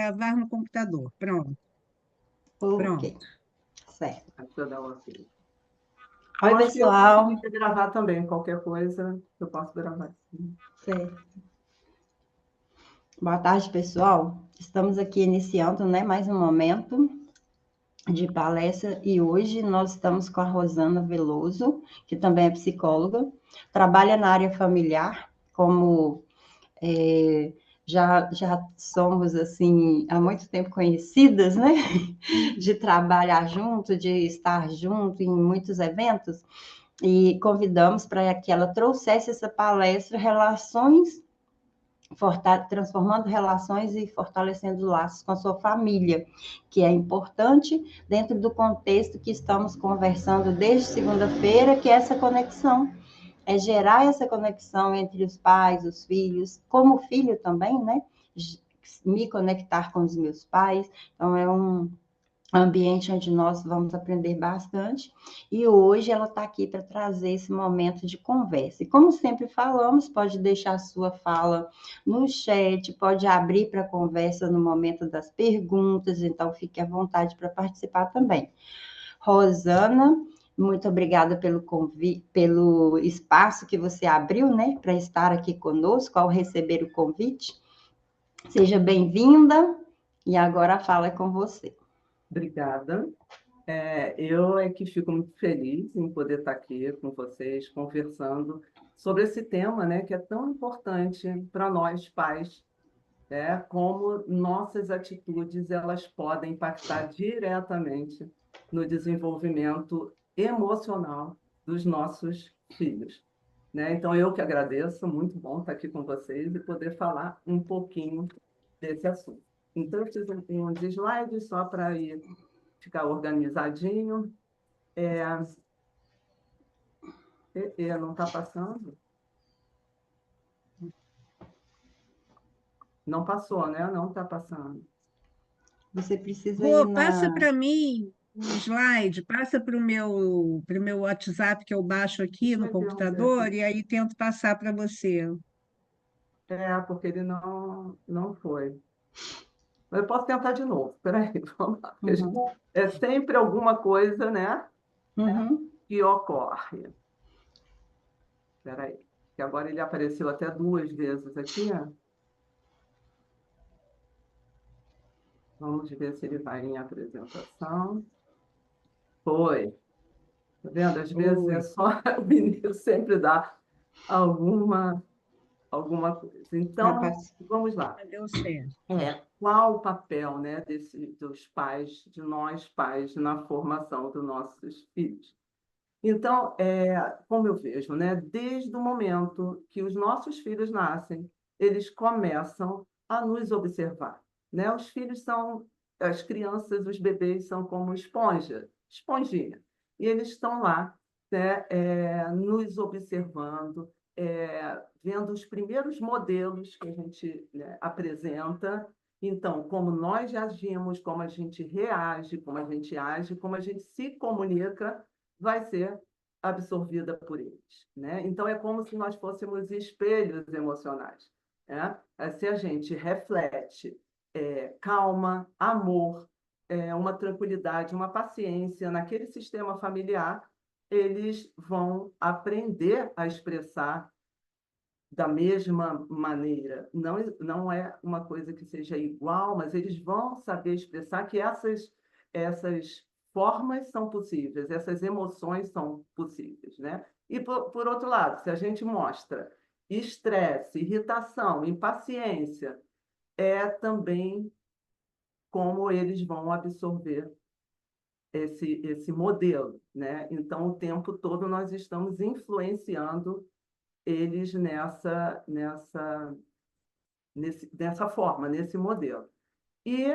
gravar no computador. Pronto, Ok, pronto. certo. Deixa eu dar um ok. Eu Oi, acho que eu pessoal. consegui gravar também, qualquer coisa eu posso gravar. Certo. Boa tarde, pessoal. Estamos aqui iniciando, né, mais um momento de palestra e hoje nós estamos com a Rosana Veloso, que também é psicóloga, trabalha na área familiar, como já somos, assim, há muito tempo conhecidas, né? De trabalhar junto, de estar junto em muitos eventos, e convidamos para que ela trouxesse essa palestra, relações, transformando relações e fortalecendo laços com a sua família, que é importante dentro do contexto que estamos conversando desde segunda-feira, que é essa conexão, é gerar essa conexão entre os pais, os filhos, como filho também, né? Me conectar com os meus pais. Então, é um ambiente onde nós vamos aprender bastante. E hoje ela está aqui para trazer esse momento de conversa. E como sempre falamos, pode deixar a sua fala no chat, pode abrir para conversa no momento das perguntas, então fique à vontade para participar também. Rosana, muito obrigada pelo convite, pelo espaço que você abriu, né, para estar aqui conosco ao receber o convite. Seja bem-vinda e agora a fala é com você. Obrigada. Eu é que fico muito feliz em poder estar aqui com vocês, conversando sobre esse tema, né, que é tão importante para nós, pais, né, como nossas atitudes elas podem impactar diretamente no desenvolvimento emocional dos nossos filhos, né? Então, eu que agradeço, muito bom estar aqui com vocês e poder falar um pouquinho desse assunto. Então, eu fiz uns slides só para ir ficar organizadinho. Não está passando? Não passou, né? Não está passando. Você precisa ir Rô, passa na... para mim o slide, passa para o meu WhatsApp que eu baixo aqui Deixa no eu interromper aqui. computador e aí tento passar para você. Porque ele não foi. Mas eu posso tentar de novo. Espera aí, vamos lá. Uhum. É sempre alguma coisa, né, Uhum. que ocorre. Espera aí, que agora ele apareceu até 2 vezes aqui. Vamos ver se ele vai em apresentação. Foi. Tá vendo? Às vezes é Oi. só o menino sempre dá alguma, alguma coisa. Então, Rapaz, vamos lá. Deu certo. Qual o papel, né, dos pais, de nós pais, na formação dos nossos filhos? Então, como eu vejo, né, desde o momento que os nossos filhos nascem, eles começam a nos observar, né? Os filhos são, as crianças, os bebês são como esponjinha, e eles estão lá, né, nos observando, vendo os primeiros modelos que a gente, né, apresenta. Então, como nós agimos, como a gente reage, como a gente age, como a gente se comunica, vai ser absorvida por eles, né? Então, é como se nós fôssemos espelhos emocionais, né? Se a gente reflete calma, amor, uma tranquilidade, uma paciência naquele sistema familiar, eles vão aprender a expressar da mesma maneira. Não é uma coisa que seja igual, mas eles vão saber expressar que essas formas são possíveis, essas emoções são possíveis, né? E, por outro lado, se a gente mostra estresse, irritação, impaciência, é também como eles vão absorver esse modelo, né? Então, o tempo todo nós estamos influenciando eles dessa forma, nesse modelo. E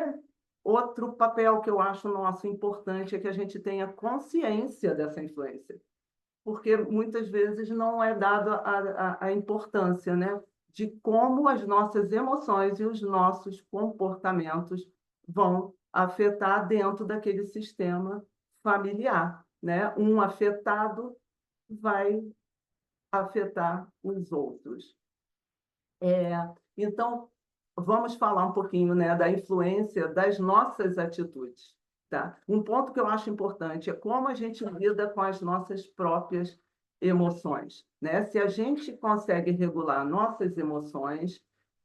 outro papel que eu acho nosso importante é que a gente tenha consciência dessa influência, porque muitas vezes não é dada a importância, né, de como as nossas emoções e os nossos comportamentos vão afetar dentro daquele sistema familiar, né? Um afetado vai afetar os outros. Então, vamos falar um pouquinho, né, da influência das nossas atitudes, tá? Um ponto que eu acho importante é como a gente lida com as nossas próprias emoções, né? Se a gente consegue regular nossas emoções,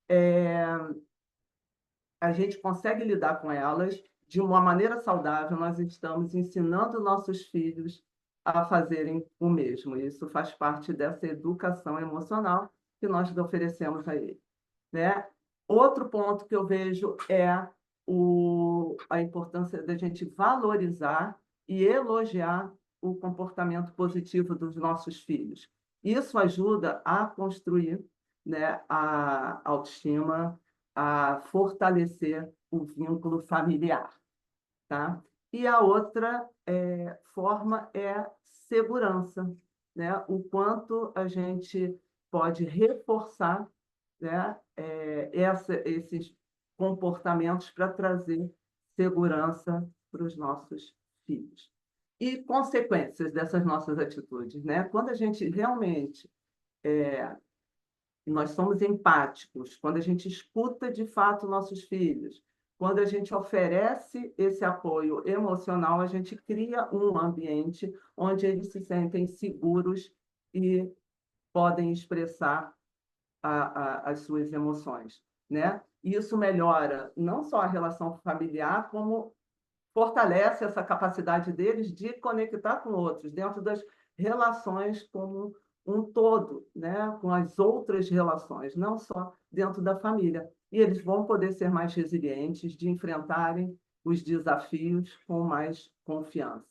é, a gente consegue lidar com elas de uma maneira saudável, nós estamos ensinando nossos filhos a fazerem o mesmo. Isso faz parte dessa educação emocional que nós oferecemos a eles, né? Outro ponto que eu vejo é a importância da gente valorizar e elogiar o comportamento positivo dos nossos filhos. Isso ajuda a construir, né, a autoestima, a fortalecer o vínculo familiar, tá? E a outra forma é segurança, né? O quanto a gente pode reforçar, né, esses comportamentos para trazer segurança para os nossos filhos. E consequências dessas nossas atitudes, né? Quando a gente realmente nós somos empáticos, quando a gente escuta de fato nossos filhos, quando a gente oferece esse apoio emocional, a gente cria um ambiente onde eles se sentem seguros e podem expressar as suas emoções, né? E isso melhora não só a relação familiar, como fortalece essa capacidade deles de conectar com outros, dentro das relações como um todo, né? Com as outras relações, não só dentro da família. E eles vão poder ser mais resilientes, de enfrentarem os desafios com mais confiança.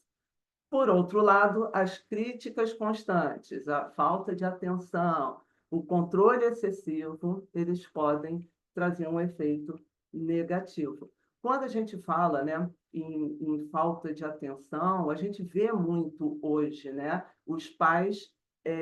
Por outro lado, as críticas constantes, a falta de atenção, o controle excessivo, eles podem trazer um efeito negativo. Quando a gente fala, né, em falta de atenção, a gente vê muito hoje, né, os pais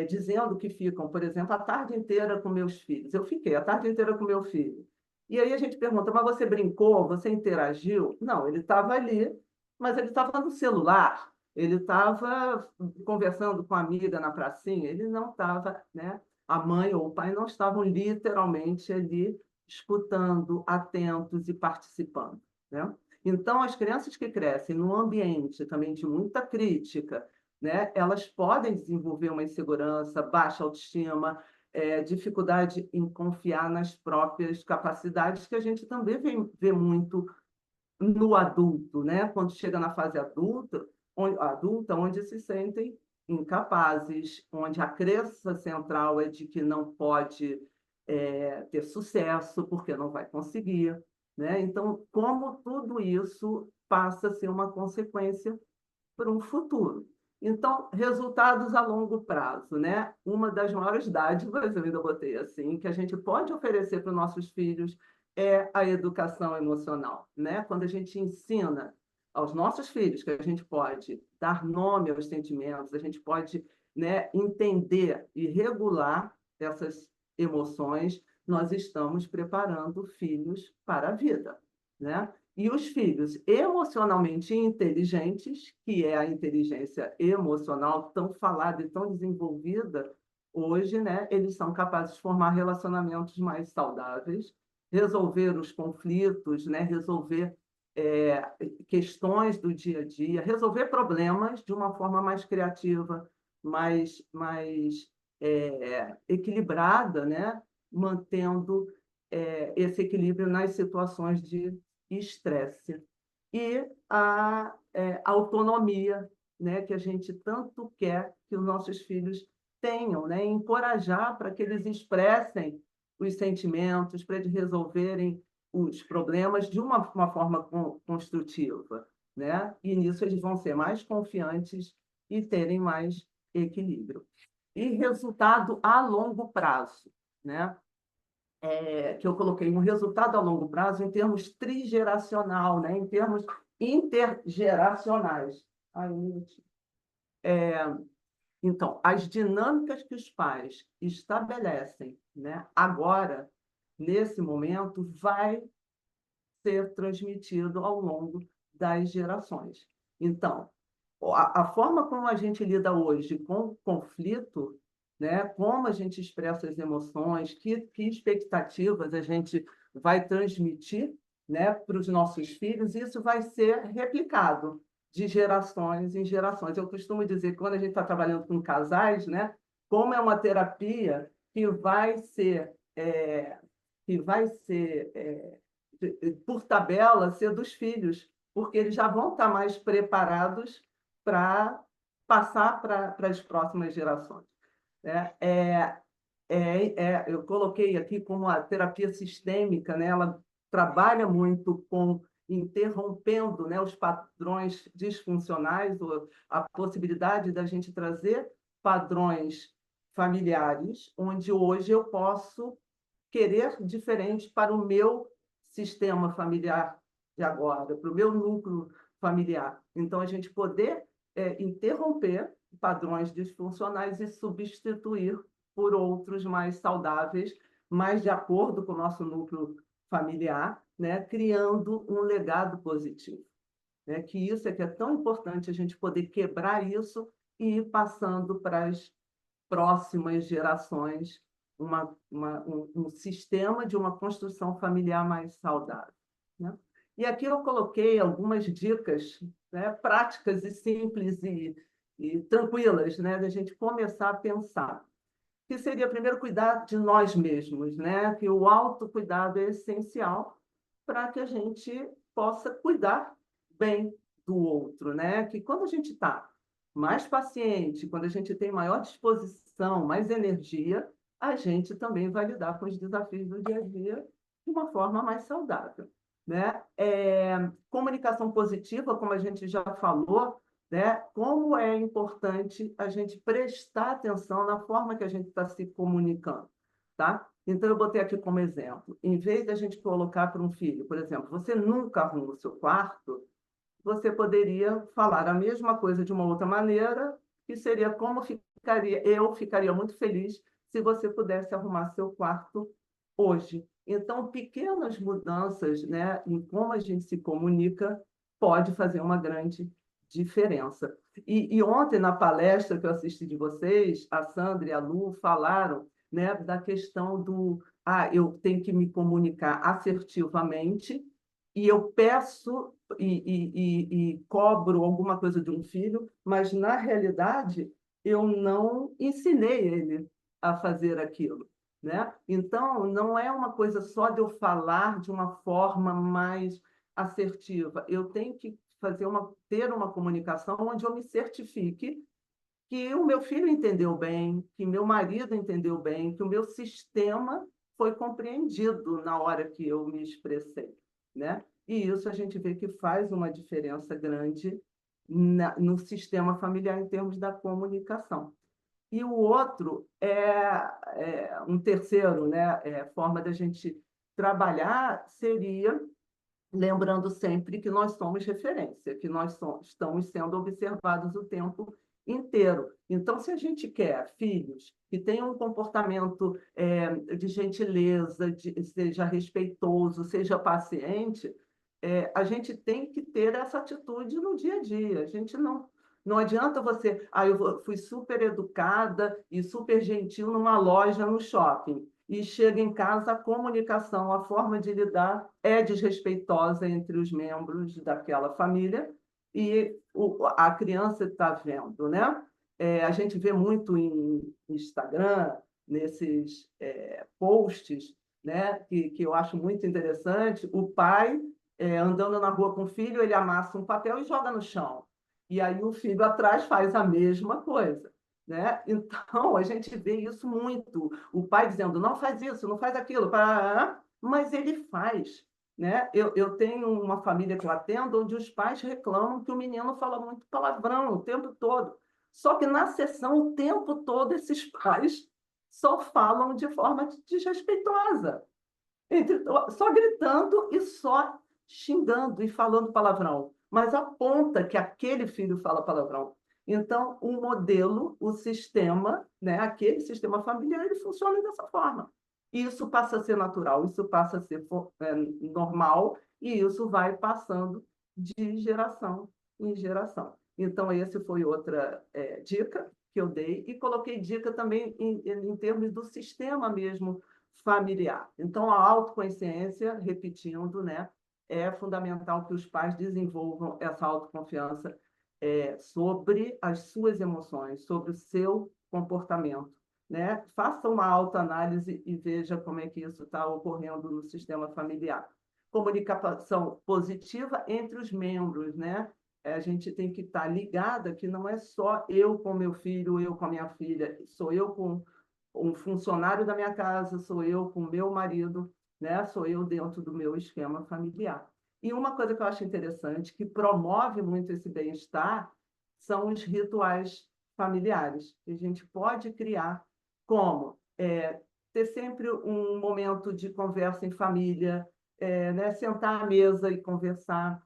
dizendo que ficam, por exemplo, a tarde inteira com meus filhos. Eu fiquei a tarde inteira com meu filho. E aí a gente pergunta, mas você brincou? Você interagiu? Não, ele estava ali, mas ele estava no celular. Ele estava conversando com a amiga na pracinha, ele não estava, né? A mãe ou o pai não estavam literalmente ali escutando, atentos e participando, né? Então, as crianças que crescem num ambiente também de muita crítica, né? Elas podem desenvolver uma insegurança, baixa autoestima, dificuldade em confiar nas próprias capacidades, que a gente também vê muito no adulto, né? Quando chega na fase adulta, onde se sentem incapazes, onde a crença central é de que não pode ter sucesso, porque não vai conseguir, né? Então, como tudo isso passa a ser uma consequência para um futuro. Então, resultados a longo prazo, né? Uma das maiores dádivas, eu ainda botei assim, que a gente pode oferecer para os nossos filhos é a educação emocional, né? Quando a gente ensina aos nossos filhos que a gente pode dar nome aos sentimentos, a gente pode, né, entender e regular essas emoções, nós estamos preparando filhos para a vida, né? E os filhos emocionalmente inteligentes, que é a inteligência emocional tão falada e tão desenvolvida hoje, né? Eles são capazes de formar relacionamentos mais saudáveis, resolver os conflitos, né? Resolver questões do dia a dia, resolver problemas de uma forma mais criativa, mais equilibrada, né? Mantendo esse equilíbrio nas situações de estresse. E a autonomia, né, que a gente tanto quer que os nossos filhos tenham, né? Encorajar para que eles expressem os sentimentos, para eles resolverem os problemas de uma forma construtiva, né? E nisso eles vão ser mais confiantes e terem mais equilíbrio. E resultado a longo prazo, né? Que eu coloquei um resultado a longo prazo em termos trigeracional, né? Em termos intergeracionais. Ai, um minutinho. Então, as dinâmicas que os pais estabelecem, né, agora, nesse momento, vai ser transmitido ao longo das gerações. Então, a forma como a gente lida hoje com o conflito, né, como a gente expressa as emoções, que expectativas a gente vai transmitir, né, para os nossos filhos, e isso vai ser replicado de gerações em gerações. Eu costumo dizer que quando a gente está trabalhando com casais, né, como é uma terapia que vai ser, por tabela, ser dos filhos, porque eles já vão estar mais preparados para passar para as próximas gerações, né? Eu coloquei aqui como a terapia sistêmica, né? Ela trabalha muito com interrompendo, né, os padrões disfuncionais, ou a possibilidade da gente trazer padrões familiares, onde hoje eu posso querer diferente para o meu sistema familiar de agora, para o meu núcleo familiar. Então, a gente poder interromper padrões disfuncionais e substituir por outros mais saudáveis, mais de acordo com o nosso núcleo familiar, né? Criando um legado positivo. Né? Que isso é que é tão importante, a gente poder quebrar isso e ir passando para as próximas gerações um sistema de uma construção familiar mais saudável. Né? E aqui eu coloquei algumas dicas, né, práticas e simples e tranquilas, né, da gente começar a pensar. Que seria, primeiro, cuidar de nós mesmos, né? Que o autocuidado é essencial para que a gente possa cuidar bem do outro, né? Que quando a gente está mais paciente, quando a gente tem maior disposição, mais energia, a gente também vai lidar com os desafios do dia a dia de uma forma mais saudável, né? Comunicação positiva, como a gente já falou, né? Como é importante a gente prestar atenção na forma que a gente está se comunicando, tá? Então, eu botei aqui como exemplo, em vez de a gente colocar para um filho, por exemplo, você nunca arruma o seu quarto, você poderia falar a mesma coisa de uma outra maneira, que seria como eu ficaria muito feliz se você pudesse arrumar seu quarto hoje. Então, pequenas mudanças, né, em como a gente se comunica pode fazer uma grande diferença. E ontem, na palestra que eu assisti de vocês, a Sandra e a Lu falaram, né, da questão do eu tenho que me comunicar assertivamente e eu peço e cobro alguma coisa de um filho, mas, na realidade, eu não ensinei ele a fazer aquilo. Né? Então, não é uma coisa só de eu falar de uma forma mais assertiva. Eu tenho que ter uma comunicação onde eu me certifique que o meu filho entendeu bem, que meu marido entendeu bem, que o meu sistema foi compreendido na hora que eu me expressei, né? E isso a gente vê que faz uma diferença grande no sistema familiar em termos da comunicação. E o outro um terceiro, né, forma da gente trabalhar seria lembrando sempre que nós somos referência, que nós estamos sendo observados o tempo inteiro. Então, se a gente quer filhos que tenham um comportamento de gentileza, seja respeitoso, seja paciente, a gente tem que ter essa atitude no dia a dia. A gente não adianta você... eu fui super educada e super gentil numa loja no shopping. E chega em casa, a comunicação, a forma de lidar é desrespeitosa entre os membros daquela família e a criança está vendo, né? A gente vê muito em Instagram, nesses posts, né? Que eu acho muito interessante, o pai andando na rua com o filho, ele amassa um papel e joga no chão. E aí o filho atrás faz a mesma coisa. Né? Então, a gente vê isso muito. O pai dizendo, não faz isso, não faz aquilo, mas ele faz. Né? Eu tenho uma família que eu atendo onde os pais reclamam que o menino fala muito palavrão o tempo todo. Só que na sessão, o tempo todo, esses pais só falam de forma desrespeitosa. Só gritando e só xingando e falando palavrão. Mas aponta que aquele filho fala palavrão. Então, o modelo, o sistema, né, aquele sistema familiar, ele funciona dessa forma. Isso passa a ser natural, isso passa a ser normal, e isso vai passando de geração em geração. Então, essa foi outra dica que eu dei, e coloquei dica também em termos do sistema mesmo familiar. Então, a autoconsciência, repetindo, né, é fundamental que os pais desenvolvam essa autoconfiança sobre as suas emoções, sobre o seu comportamento, né? Faça uma autoanálise e veja como é que isso está ocorrendo no sistema familiar. Comunicação positiva entre os membros, né? A gente tem que estar ligada que não é só eu com meu filho, eu com a minha filha, sou eu com um funcionário da minha casa, sou eu com meu marido, né? Sou eu dentro do meu esquema familiar. E uma coisa que eu acho interessante, que promove muito esse bem-estar, são os rituais familiares, que a gente pode criar, como ter sempre um momento de conversa em família, né? Sentar à mesa e conversar.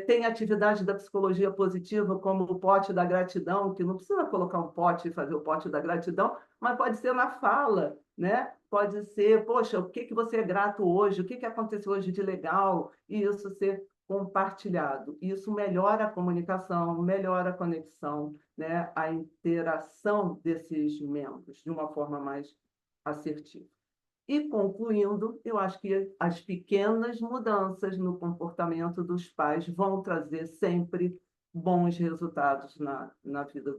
Tem atividade da psicologia positiva, como o pote da gratidão, que não precisa colocar um pote e fazer o pote da gratidão, mas pode ser na fala, né? Pode ser, poxa, o que você é grato hoje? O que aconteceu hoje de legal? E isso ser compartilhado. Isso melhora a comunicação, melhora a conexão, né? A interação desses membros de uma forma mais assertiva. E, concluindo, eu acho que as pequenas mudanças no comportamento dos pais vão trazer sempre bons resultados na vida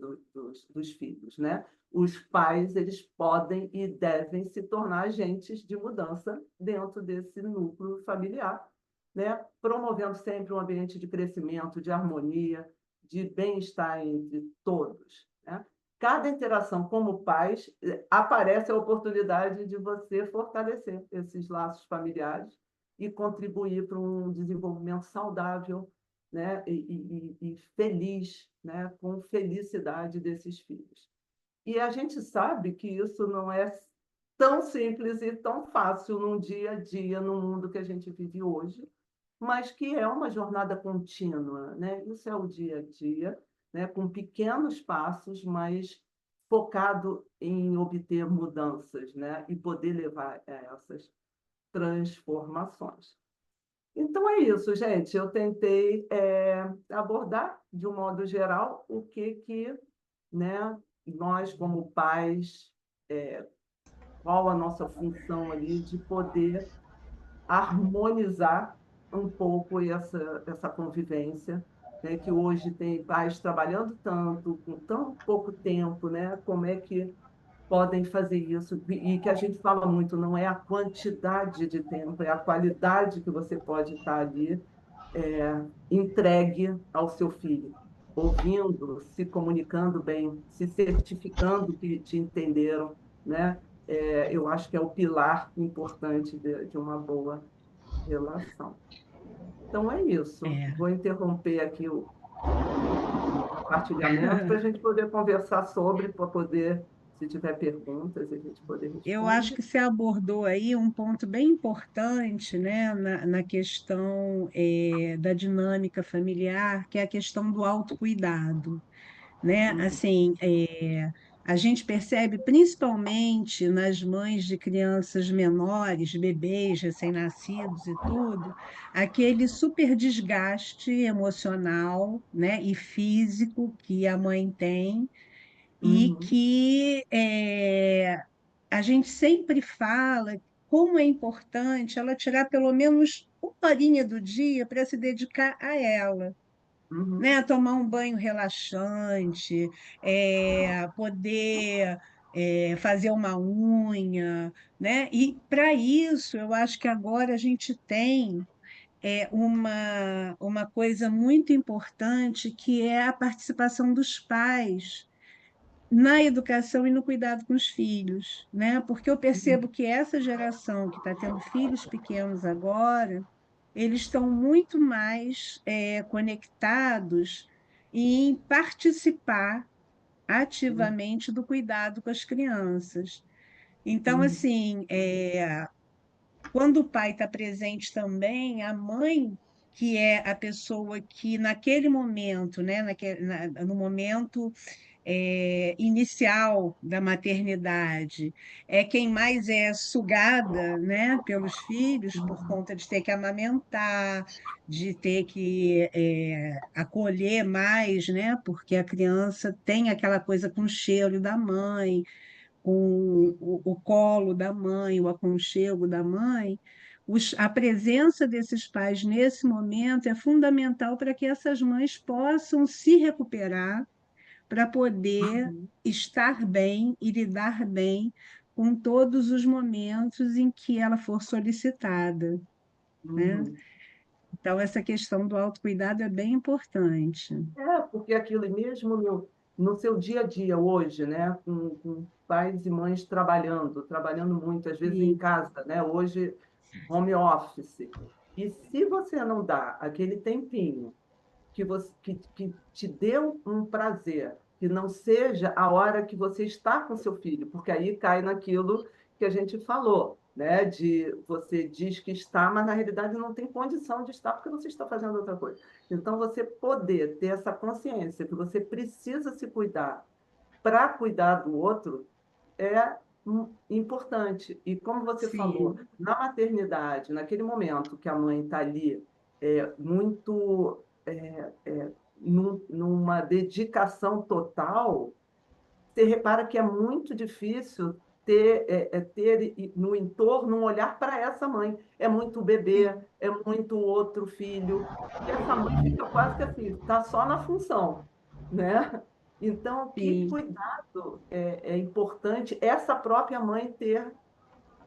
dos filhos, né? Os pais, eles podem e devem se tornar agentes de mudança dentro desse núcleo familiar, né? Promovendo sempre um ambiente de crescimento, de harmonia, de bem-estar entre todos, né? Cada interação como pais, aparece a oportunidade de você fortalecer esses laços familiares e contribuir para um desenvolvimento saudável, né? E feliz, né? Com felicidade desses filhos. E a gente sabe que isso não é tão simples e tão fácil num dia a dia, no mundo que a gente vive hoje, mas que é uma jornada contínua, né? Isso é o dia a dia, né? Com pequenos passos, mas focado em obter mudanças, né? E poder levar a essas transformações. Então é isso, gente. Eu tentei abordar, de um modo geral, o que, né, nós, como pais, qual a nossa função ali de poder harmonizar um pouco essa convivência, né? Que hoje tem pais trabalhando tanto, com tão pouco tempo, né? Como é que podem fazer isso? E que a gente fala muito, não é a quantidade de tempo, é a qualidade que você pode estar ali entregue ao seu filho, ouvindo, se comunicando bem, se certificando que te entenderam, né? Eu acho que é o pilar importante de uma boa relação. Então é isso. É. Vou interromper aqui o compartilhamento para a gente poder conversar sobre, para poder, se tiver perguntas, a gente poder Eu acho responder. que você abordou aí um ponto bem importante, né, na questão da dinâmica familiar, que é a questão do autocuidado, né? Uhum, Assim, a gente percebe principalmente nas mães de crianças menores, bebês recém-nascidos e tudo, aquele super desgaste emocional, né, e físico que a mãe tem e uhum, que a gente sempre fala como é importante ela tirar pelo menos uma horinha do dia para se dedicar a ela, uhum, né? Tomar um banho relaxante, poder fazer uma unha, né? E para isso, eu acho que agora a gente tem uma coisa muito importante que é a participação dos pais na educação e no cuidado com os filhos, né? Porque eu percebo uhum, que essa geração que está tendo filhos pequenos agora, eles estão muito mais conectados em participar ativamente do cuidado com as crianças. Então, uhum, assim, quando o pai está presente também, a mãe, que é a pessoa que naquele momento, né, no momento inicial da maternidade, é quem mais é sugada, né, pelos filhos por uhum, conta de ter que amamentar, de ter que acolher mais, né, porque a criança tem aquela coisa com o cheiro da mãe, com o colo da mãe, o aconchego da mãe, a presença desses pais nesse momento é fundamental para que essas mães possam se recuperar, para poder Uhum, estar bem e lidar bem com todos os momentos em que ela for solicitada, né? uhum. Então, essa questão do autocuidado é bem importante. Porque aquilo mesmo no seu dia a dia hoje, né, com pais e mães trabalhando muito, às vezes em E, casa, né, hoje home office. E se você não dá aquele tempinho que te deu um prazer, que não seja a hora que você está com seu filho, porque aí cai naquilo que a gente falou, né? De você diz que está, mas na realidade não tem condição de estar porque você está fazendo outra coisa. Então, você poder ter essa consciência que você precisa se cuidar para cuidar do outro é importante. E como você falou, sim, na maternidade, naquele momento que a mãe está ali, muito numa dedicação total, você repara que é muito difícil ter no entorno um olhar para essa mãe. É muito bebê, sim, é muito outro filho, e essa mãe fica quase que assim, está só na função, né? Então, que sim, cuidado é importante essa própria mãe ter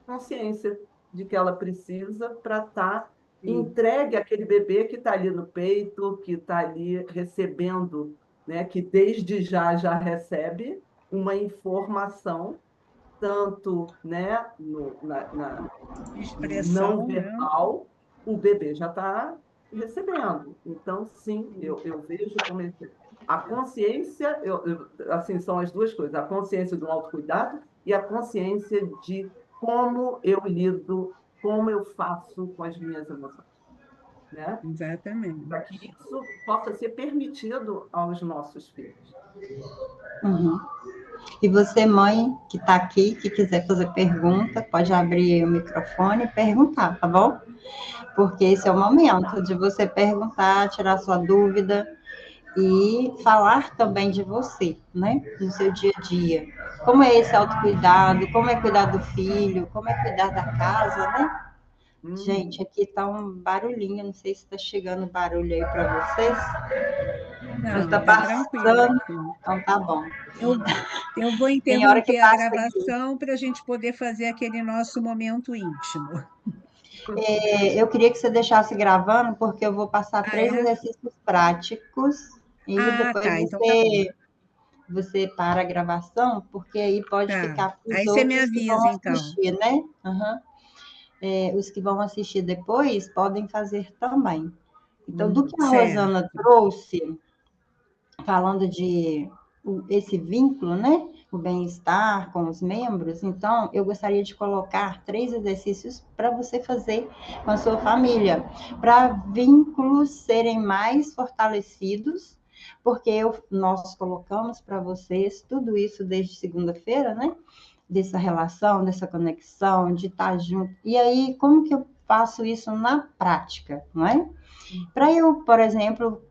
consciência de que ela precisa para estar sim, entregue àquele bebê que está ali no peito, que está ali recebendo, né, que desde já recebe uma informação, tanto né, no não expressão, né? verbal, o bebê já está recebendo. Então, sim, eu vejo como a consciência, assim, são as duas coisas, a consciência do autocuidado e a consciência de como eu lido, como eu faço com as minhas emoções, né? Para Exatamente. que isso possa ser permitido aos nossos filhos. Uhum. E você, mãe, que está aqui, que quiser fazer pergunta, pode abrir o microfone e perguntar, tá bom? Porque esse é o momento de você perguntar, tirar sua dúvida e falar também de você, né? No seu dia a dia. Como é esse autocuidado, como é cuidar do filho, como é cuidar da casa, né? Gente, Uhum. aqui tá um barulhinho, não sei se está chegando barulho aí para vocês, mas Não, está tá tranquilo passando, aqui. então tá bom. Eu, eu vou Tem hora que interromper a passa aqui. gravação para a gente poder fazer aquele nosso momento íntimo. Eu queria que você deixasse gravando, porque eu vou passar Ah, 3 é? exercícios práticos e Ah, depois tá. Então tá bom. você para a gravação, porque aí pode Tá. ficar para os Aí você me outros que vão avisa, então. assistir, né? Uhum. Os que vão assistir depois podem fazer também. Então, do que a Rosana Certo. trouxe, falando de esse vínculo, né? O bem-estar com os membros, então eu gostaria de colocar 3 exercícios para você fazer com a sua família, para vínculos serem mais fortalecidos, porque nós colocamos para vocês tudo isso desde segunda-feira, né? Dessa relação, dessa conexão, de estar junto. E aí, como que eu faço isso na prática, não é? Para eu, por exemplo,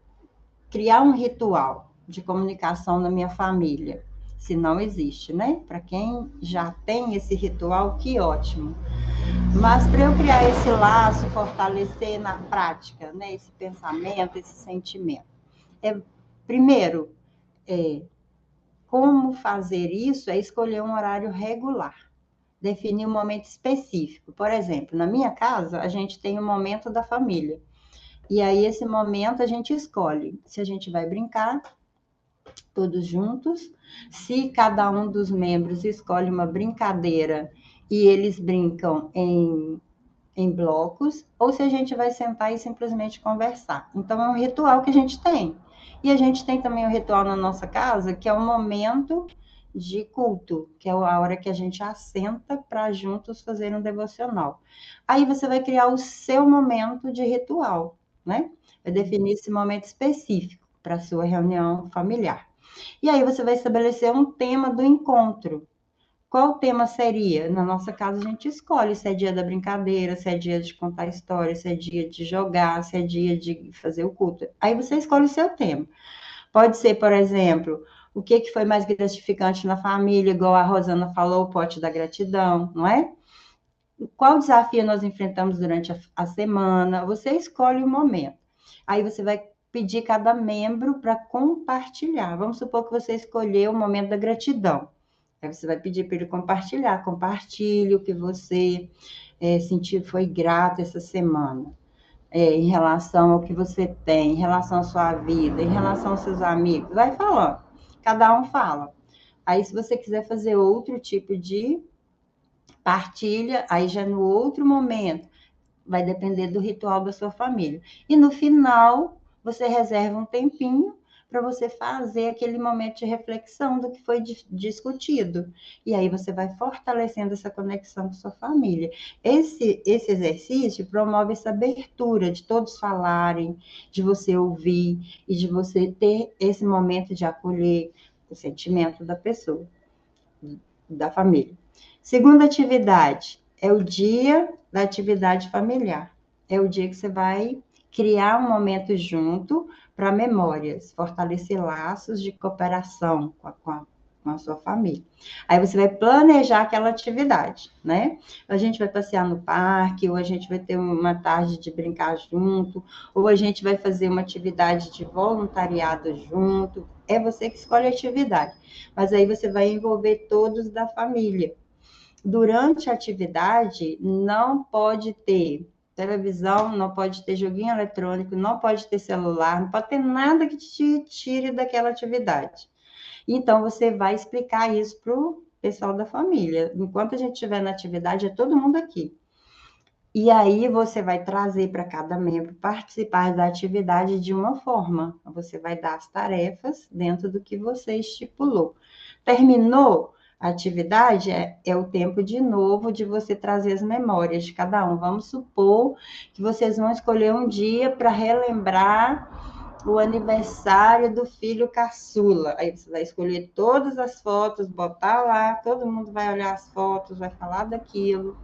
criar um ritual de comunicação na minha família, se não existe, né? Para quem já tem esse ritual, que ótimo. Mas para eu criar esse laço, fortalecer na prática, né? Esse pensamento, esse sentimento. Primeiro, como fazer isso é escolher um horário regular, definir um momento específico. Por exemplo, na minha casa, a gente tem um momento da família. E aí, esse momento, a gente escolhe se a gente vai brincar, todos juntos. Se cada um dos membros escolhe uma brincadeira e eles brincam em blocos, ou se a gente vai sentar e simplesmente conversar. Então, é um ritual que a gente tem. E a gente tem também um ritual na nossa casa, que é um momento de culto, que é a hora que a gente assenta para juntos fazer um devocional. Aí você vai criar o seu momento de ritual, né? Vai definir esse momento específico para a sua reunião familiar. E aí você vai estabelecer um tema do encontro. Qual o tema seria? Na nossa casa, a gente escolhe se é dia da brincadeira, se é dia de contar história, se é dia de jogar, se é dia de fazer o culto. Aí você escolhe o seu tema. Pode ser, por exemplo, o que foi mais gratificante na família, igual a Rosana falou, o pote da gratidão, não é? Qual desafio nós enfrentamos durante a semana? Você escolhe o momento. Aí você vai pedir cada membro para compartilhar. Vamos supor que você escolheu o momento da gratidão. Aí você vai pedir para ele compartilhar. Compartilhe o que você sentiu foi grato essa semana. Em relação ao que você tem, em relação à sua vida, em relação aos seus amigos. Vai falando. Cada um fala. Aí, se você quiser fazer outro tipo de partilha, aí já no outro momento, vai depender do ritual da sua família. E no final, você reserva um tempinho para você fazer aquele momento de reflexão do que foi discutido. E aí você vai fortalecendo essa conexão com sua família. Esse exercício promove essa abertura de todos falarem, de você ouvir e de você ter esse momento de acolher o sentimento da pessoa, da família. Segunda atividade é o dia da atividade familiar. É o dia que você vai criar um momento junto para memórias, fortalecer laços de cooperação com a sua família. Aí você vai planejar aquela atividade, né? A gente vai passear no parque, ou a gente vai ter uma tarde de brincar junto, ou a gente vai fazer uma atividade de voluntariado junto. É você que escolhe a atividade. Mas aí você vai envolver todos da família. Durante a atividade, não pode ter televisão, não pode ter joguinho eletrônico, não pode ter celular, não pode ter nada que te tire daquela atividade. Então, você vai explicar isso para o pessoal da família. Enquanto a gente estiver na atividade, é todo mundo aqui. E aí, você vai trazer para cada membro participar da atividade de uma forma. Você vai dar as tarefas dentro do que você estipulou. Terminou a atividade? É o tempo de novo de você trazer as memórias de cada um. Vamos supor que vocês vão escolher um dia para relembrar o aniversário do filho caçula. Aí você vai escolher todas as fotos, botar lá, todo mundo vai olhar as fotos, vai falar daquilo,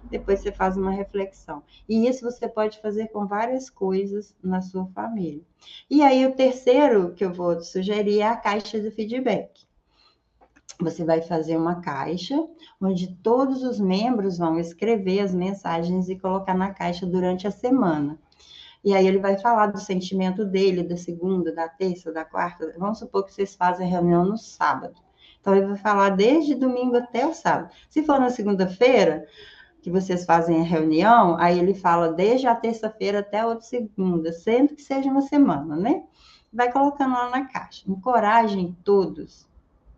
depois você faz uma reflexão. E isso você pode fazer com várias coisas na sua família. E aí o terceiro que eu vou sugerir é a caixa do feedback. Você vai fazer uma caixa onde todos os membros vão escrever as mensagens e colocar na caixa durante a semana. E aí ele vai falar do sentimento dele, da segunda, da terça, da quarta. Vamos supor que vocês fazem reunião no sábado. Então, ele vai falar desde domingo até o sábado. Se for na segunda-feira, que vocês fazem a reunião, aí ele fala desde a terça-feira até a outra segunda, sempre que seja uma semana, né? Vai colocando lá na caixa. Encorajem todos,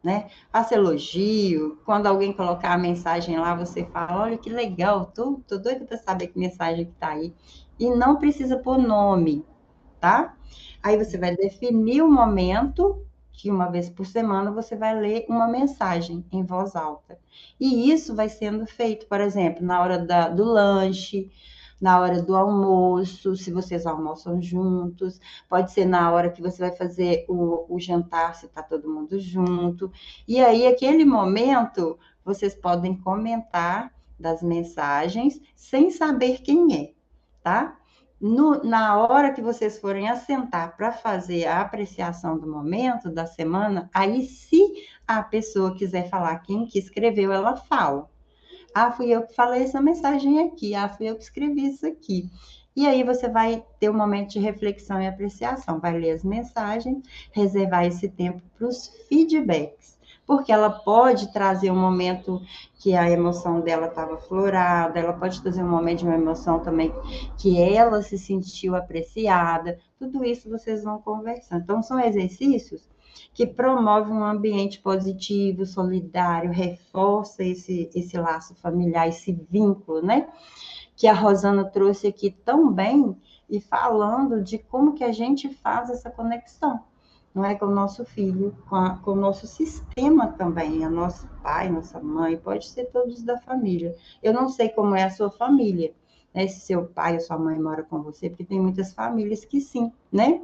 né? Faça elogio. Quando alguém colocar a mensagem lá, você fala, olha que legal, tô doida para saber que mensagem que tá aí. E não precisa pôr nome, tá? Aí você vai definir o momento que uma vez por semana você vai ler uma mensagem em voz alta. E isso vai sendo feito, por exemplo, na hora do lanche, na hora do almoço, se vocês almoçam juntos, pode ser na hora que você vai fazer o jantar, se está todo mundo junto. E aí, aquele momento, vocês podem comentar das mensagens sem saber quem é, tá? Na hora que vocês forem assentar para fazer a apreciação do momento, da semana, aí se a pessoa quiser falar quem que escreveu, ela fala. Ah, fui eu que falei essa mensagem aqui. Ah, fui eu que escrevi isso aqui. E aí você vai ter um momento de reflexão e apreciação. Vai ler as mensagens, reservar esse tempo para os feedbacks. Porque ela pode trazer um momento que a emoção dela estava florada, ela pode trazer um momento de uma emoção também que ela se sentiu apreciada. Tudo isso vocês vão conversando. Então, são exercícios que promove um ambiente positivo, solidário, reforça esse laço familiar, esse vínculo, né? Que a Rosana trouxe aqui tão bem, e falando de como que a gente faz essa conexão, não é? Com o nosso filho, com o nosso sistema também, o nosso pai, nossa mãe, pode ser todos da família. Eu não sei como é a sua família, né? Se seu pai ou sua mãe mora com você, porque tem muitas famílias que sim, né?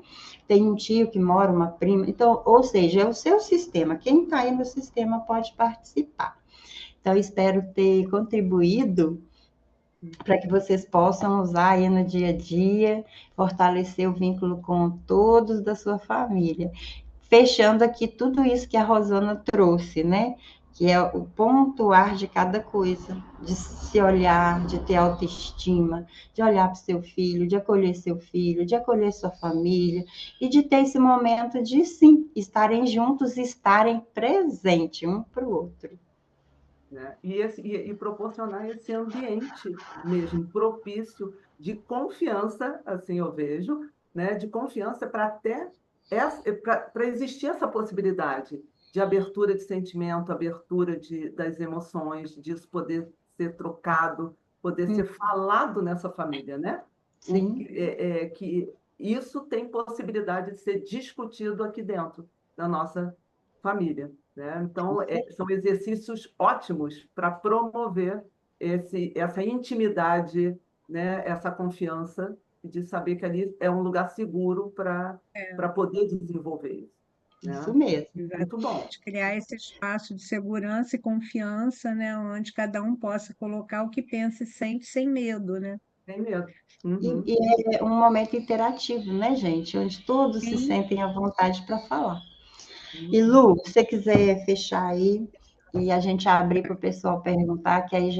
Tem um tio que mora, uma prima. Então, ou seja, é o seu sistema. Quem está aí no sistema pode participar. Então, espero ter contribuído para que vocês possam usar aí no dia a dia, fortalecer o vínculo com todos da sua família. fechando aqui tudo isso que a Rosana trouxe, né? Que é o pontuar de cada coisa, de se olhar, de ter autoestima, de olhar para o seu filho, de acolher seu filho, de acolher sua família, e de ter esse momento de, sim, estarem juntos, estarem presentes um para o outro. Né? E proporcionar esse ambiente mesmo propício de confiança, assim eu vejo, né? De confiança para até para existir essa possibilidade de abertura de sentimento, abertura das emoções, disso poder ser trocado, poder ser falado nessa família, né? Sim. Que isso tem possibilidade de ser discutido aqui dentro da nossa família. Né? Então, são exercícios ótimos para promover essa intimidade, né? Essa confiança de saber que ali é um lugar seguro para poder desenvolver isso. Isso Né? mesmo. Muito bom. Exatamente. Criar esse espaço de segurança e confiança, né, onde cada um possa colocar o que pensa e sente sem medo, né? Sem medo. E é um momento interativo, né, gente? Onde todos se Sim. sentem à vontade para falar. E, Uhum. Lu, se você quiser fechar aí e a gente abrir para o pessoal perguntar, que aí já é